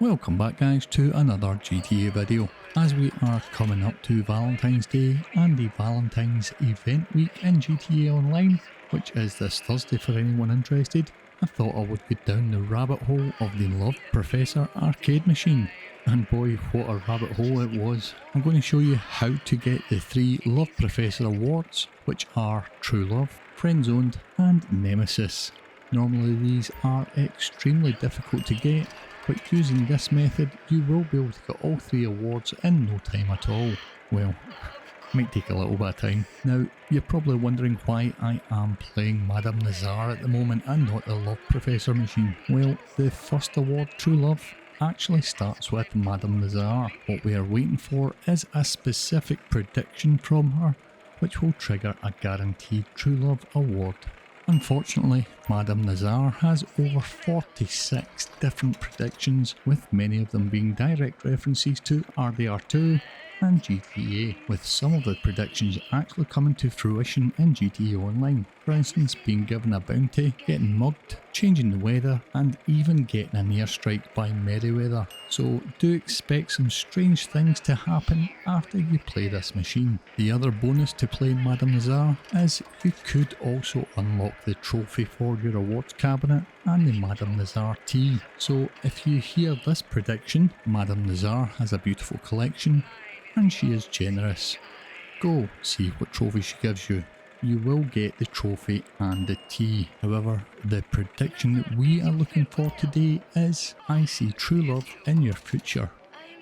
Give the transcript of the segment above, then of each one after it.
Welcome back guys to another GTA video. As we are coming up to Valentine's Day and the Valentine's event week in GTA Online, which is this Thursday for anyone interested, I thought I would go down the rabbit hole of the Love Professor arcade machine. And boy, what a rabbit hole it was. I'm going to show you how to get the 3 Love Professor awards, which are True Love, Friendzoned and Nemesis. Normally these are extremely difficult to get, but using this method you will be able to get all 3 awards in no time at all. Well, might take a little bit of time. Now, you're probably wondering why I am playing Madame Nazaar at the moment and not the Love Professor machine. Well, the first award, True Love, actually starts with Madame Nazaar. What we are waiting for is a specific prediction from her, which will trigger a guaranteed True Love award. Unfortunately, Madame Nazaar has over 46 different predictions, with many of them being direct references to RDR2 and GTA, with some of the predictions actually coming to fruition in GTA Online. For instance, being given a bounty, getting mugged, changing the weather, and even getting an airstrike by Merryweather. So do expect some strange things to happen after you play this machine. The other bonus to playing Madame Nazaar is you could also unlock the trophy for your awards cabinet and the Madame Nazaar tea. So if you hear this prediction, Madame Nazaar has a beautiful collection and she is generous. Go see what trophy she gives you. You will get the trophy and the tea. However, the prediction that we are looking for today is I see true love in your future,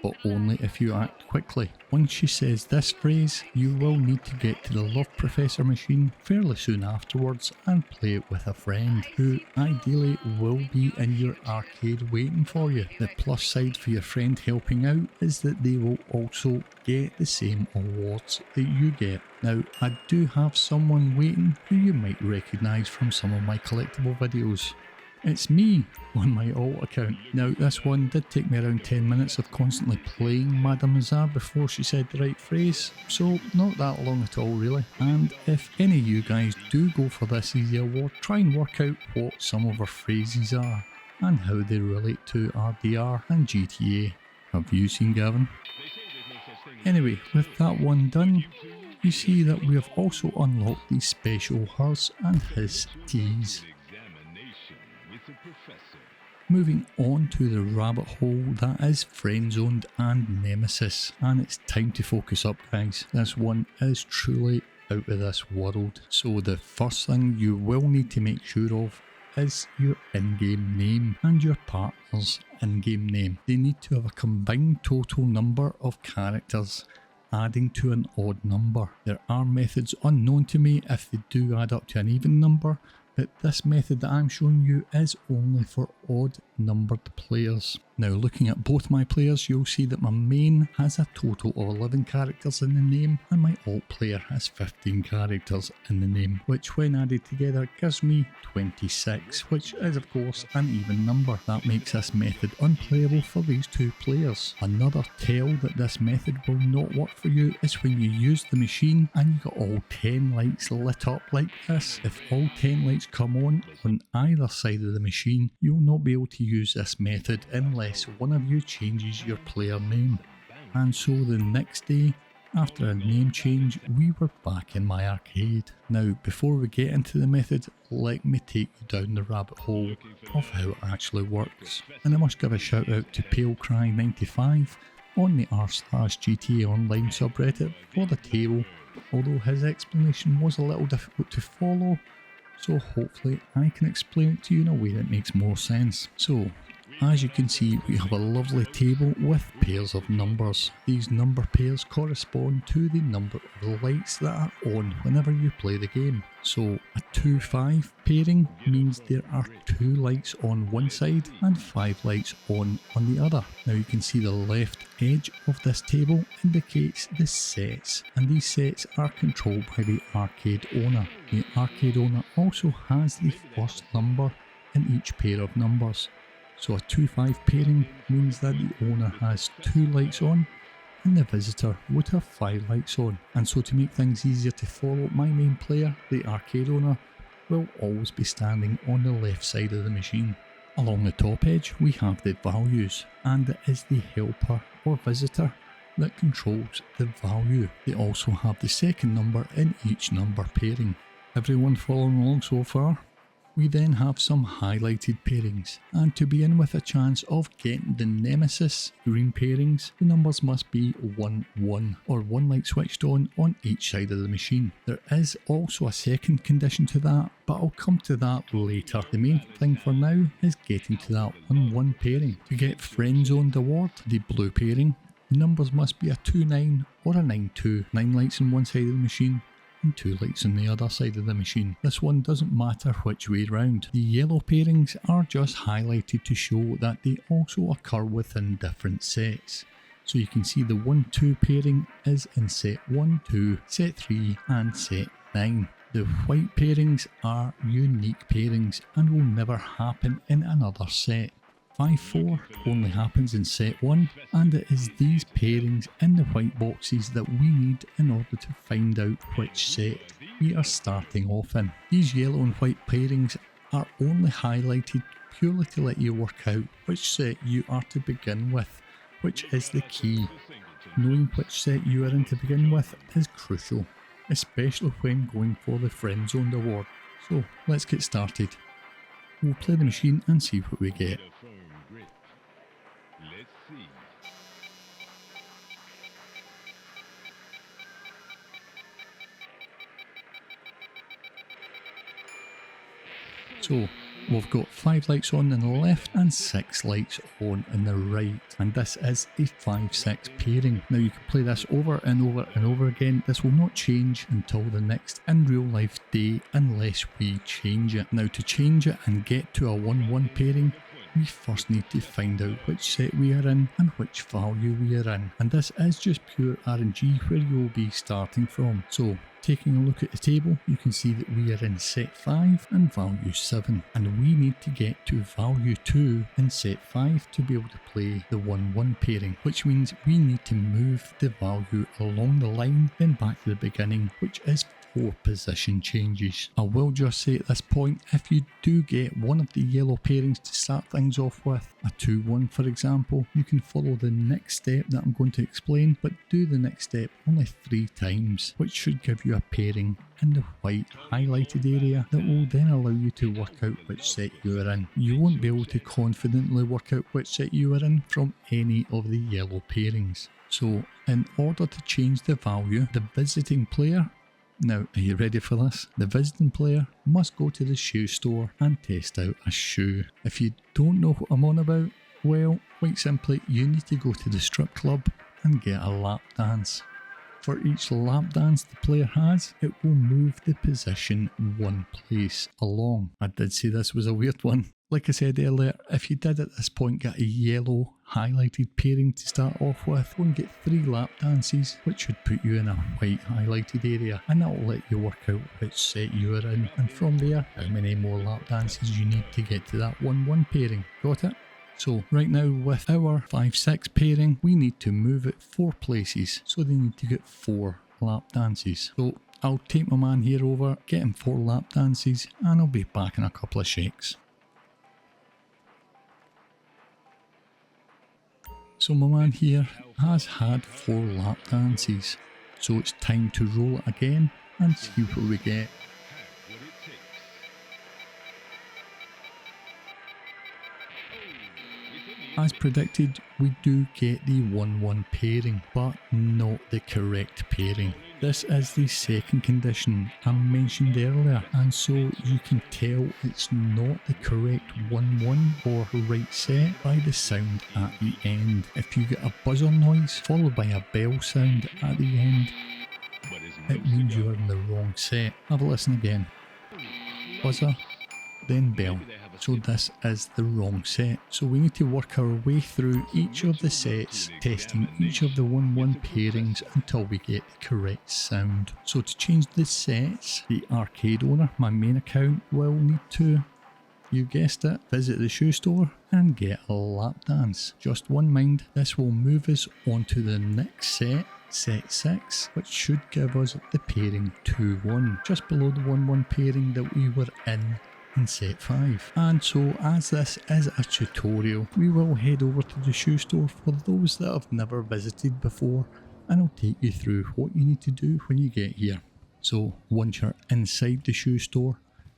but only if you act quickly. Once she says this phrase, you will need to get to the Love Professor machine fairly soon afterwards and play it with a friend who ideally will be in your arcade waiting for you. The plus side for your friend helping out is that they will also get the same awards that you get. Now, I do have someone waiting who you might recognise from some of my collectible videos. It's me on my alt account. Now, this one did take me around 10 minutes of constantly playing Madame Nazaar before she said the right phrase, so not that long at all really. And if any of you guys do go for this easy award, try and work out what some of her phrases are and how they relate to RDR and GTA. Have you seen Gavin? Anyway, with that one done, you see that we have also unlocked these special hers and his teas. Moving on to the rabbit hole that is Friendzoned and Nemesis, and it's time to focus up guys. This one is truly out of this world. So the first thing you will need to make sure of is your in-game name and your partner's in-game name. They need to have a combined total number of characters adding to an odd number. There are methods unknown to me if they do add up to an even number, but this method that I'm showing you is only for odd numbered players. Now, looking at both my players, you'll see that my main has a total of 11 characters in the name and my alt player has 15 characters in the name, which when added together gives me 26, which is of course an even number. That makes this method unplayable for these 2 players. Another tell that this method will not work for you is when you use the machine and you got all 10 lights lit up like this. If all 10 lights come on either side of the machine, you'll not be able to use this method unless one of you changes your player name. And so the next day, after a name change, we were back in my arcade. Now, before we get into the method, let me take you down the rabbit hole of how it actually works. And I must give a shout out to PaleCry95 on the r/GTA Online subreddit for the table, although his explanation was a little difficult to follow, so hopefully I can explain it to you in a way that makes more sense. So, as you can see, we have a lovely table with pairs of numbers. These number pairs correspond to the number of the lights that are on whenever you play the game. So a 2-5 pairing means there are 2 lights on one side and 5 lights on the other. Now you can see the left edge of this table indicates the sets, and these sets are controlled by the arcade owner. The arcade owner also has the first number in each pair of numbers. So a 2-5 pairing means that the owner has 2 lights on and the visitor would have 5 lights on. And so to make things easier to follow, my main player, the arcade owner, will always be standing on the left side of the machine. Along the top edge we have the values, and it is the helper or visitor that controls the value. They also have the second number in each number pairing. Everyone following along so far? We then have some highlighted pairings, and to begin with a chance of getting the Nemesis green pairings, the numbers must be 1, 1, or 1 light switched on each side of the machine. There is also a second condition to that, but I'll come to that later. The main thing for now is getting to that 1, 1 pairing. To get Friendzoned award, the blue pairing, the numbers must be a 2, 9 or a 9, 2. 9 lights on one side of the machine and 2 lights on the other side of the machine. This one doesn't matter which way round. The yellow pairings are just highlighted to show that they also occur within different sets. So you can see the 1, 2 pairing is in set 1, 2, set 3 and set 9. The white pairings are unique pairings and will never happen in another set. 5, 4 only happens in set 1, and it is these pairings in the white boxes that we need in order to find out which set we are starting off in. These yellow and white pairings are only highlighted purely to let you work out which set you are to begin with, which is the key. Knowing which set you are in to begin with is crucial, especially when going for the Friendzoned award. So let's get started. We'll play the machine and see what we get. So we've got 5 lights on the left and 6 lights on the right, and this is a 5-6 pairing. Now you can play this over and over and over again. This will not change until the next in real life day unless we change it. Now to change it and get to a 1-1 pairing, we first need to find out which set we are in and which value we are in, and this is just pure RNG where you'll be starting from. So taking a look at the table, you can see that we are in set 5 and value 7, and we need to get to value 2 in set 5 to be able to play the 1-1 pairing, which means we need to move the value along the line then back to the beginning, which is 4 position changes. I will just say at this point, if you do get one of the yellow pairings to start things off with, a 2-1 for example, you can follow the next step that I'm going to explain, but do the next step only 3 times, which should give you a pairing in the white highlighted area that will then allow you to work out which set you are in. You won't be able to confidently work out which set you are in from any of the yellow pairings. So in order to change the value, the visiting player, now, are you ready for this? The visiting player must go to the shoe store and test out a shoe. If you don't know what I'm on about, well, quite simply, you need to go to the strip club and get a lap dance. For each lap dance the player has, it will move the position 1 place along. I did say this was a weird one. Like I said earlier, if you did at this point get a yellow highlighted pairing to start off with, go and get 3 lap dances, which should put you in a white highlighted area, and that will let you work out which set you are in, and from there, how many more lap dances you need to get to that 1-1 pairing. Got it? So right now with our 5-6 pairing, we need to move it 4 places, so they need to get 4 lap dances. So I'll take my man here over, get him 4 lap dances, and I'll be back in a couple of shakes. So my man here has had 4 lap dances, so it's time to roll it again and see what we get. As predicted, we do get the 1-1 pairing, but not the correct pairing. This is the second condition I mentioned earlier, and so you can tell it's not the correct 1-1 or right set by the sound at the end. If you get a buzzer noise followed by a bell sound at the end, it means you are in the wrong set. Have a listen again. Buzzer, then bell. So this is the wrong set. So we need to work our way through each of the sets, testing each of the 1-1 pairings until we get the correct sound. So to change the sets, the arcade owner, my main account, will need to, you guessed it, visit the shoe store and get a lap dance. Just one mind, this will move us on to the next set, set 6, which should give us the pairing 2-1, just below the 1-1 pairing that we were in in set 5. And so as this is a tutorial, we will head over to the shoe store for those that have never visited before, and I'll take you through what you need to do when you get here. So once you're inside the shoe store,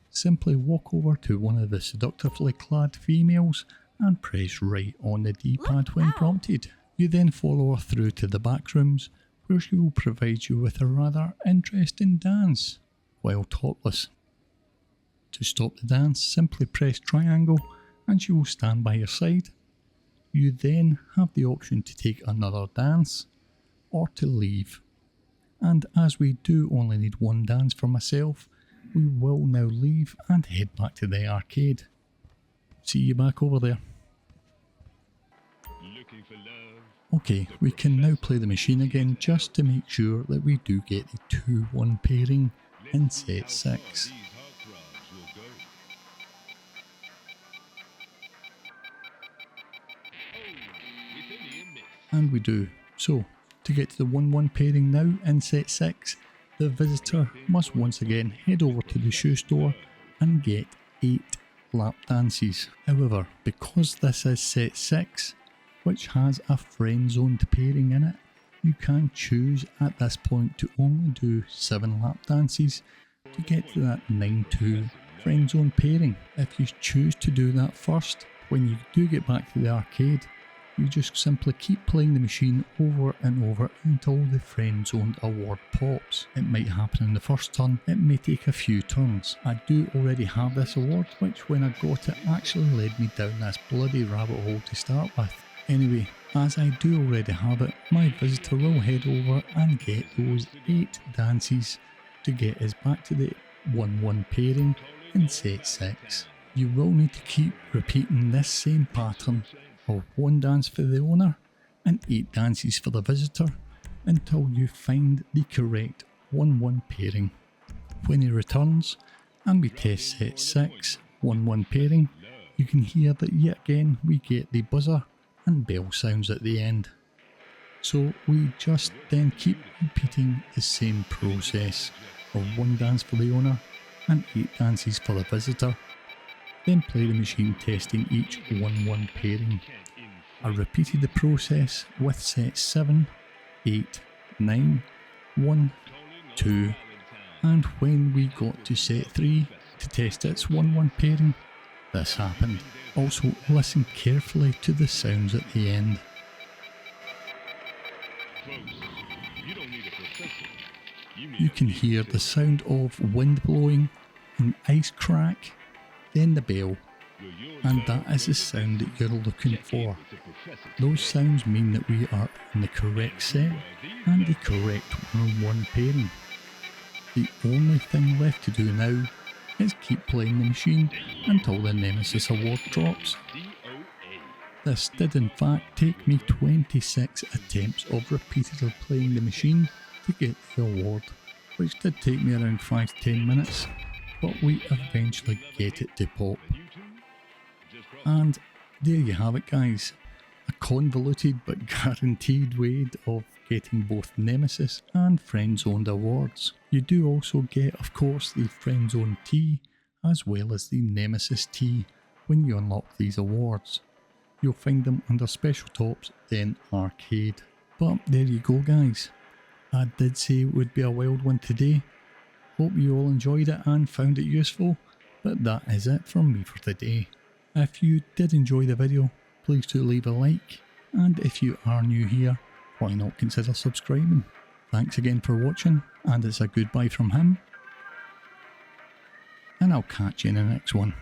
simply walk over to one of the seductively clad females and press right on the D-pad when prompted. You then follow her through to the back rooms, where she will provide you with a rather interesting dance while topless. To stop the dance, simply press triangle and she will stand by your side. You then have the option to take another dance or to leave. And as we do only need one dance for myself, we will now leave and head back to the arcade. See you back over there. Okay, we can now play the machine again just to make sure that we do get the 2-1 pairing in set 6. And we do. So, to get to the 1-1 pairing now in set 6, the visitor must once again head over to the shoe store and get 8 lap dances. However, because this is set 6, which has a friend-zoned pairing in it, you can choose at this point to only do 7 lap dances to get to that 9-2 friend-zone pairing. If you choose to do that first, when you do get back to the arcade, you just simply keep playing the machine over and over until the friend-zoned award pops. It might happen in the first turn, it may take a few turns. I do already have this award, which when I got it actually led me down this bloody rabbit hole to start with. Anyway, as I do already have it, my visitor will head over and get those 8 dances to get us back to the 1-1 pairing in set 6. You will need to keep repeating this same pattern of 1 dance for the owner and 8 dances for the visitor until you find the correct 1-1 pairing. When he returns and we test set 6 1-1 pairing, you can hear that yet again we get the buzzer and bell sounds at the end. So we just then keep repeating the same process of 1 dance for the owner and 8 dances for the visitor, then play the machine testing each 1-1 pairing. I repeated the process with set 7, 8, 9, 1, 2, and when we got to set 3 to test its 1-1 pairing, this happened. Also listen carefully to the sounds at the end. You can hear the sound of wind blowing, an ice crack, then the bell, and that is the sound that you're looking for. Those sounds mean that we are in the correct set and the correct 1-1 pairing. The only thing left to do now is keep playing the machine until the Nemesis award drops. This did in fact take me 26 attempts of repeatedly playing the machine to get the award, which did take me around 5 to 10 minutes, but we eventually get it to pop. And there you have it guys, a convoluted but guaranteed way of getting both Nemesis and Friendzoned awards. You do also get of course the Friendzone T as well as the Nemesis T when you unlock these awards. You'll find them under Special Tops, then Arcade. But there you go guys, I did say it would be a wild one today. Hope you all enjoyed it and found it useful, but that is it from me for today. If you did enjoy the video, please do leave a like, and if you are new here, why not consider subscribing. Thanks again for watching, and it's a goodbye from him, and I'll catch you in the next one.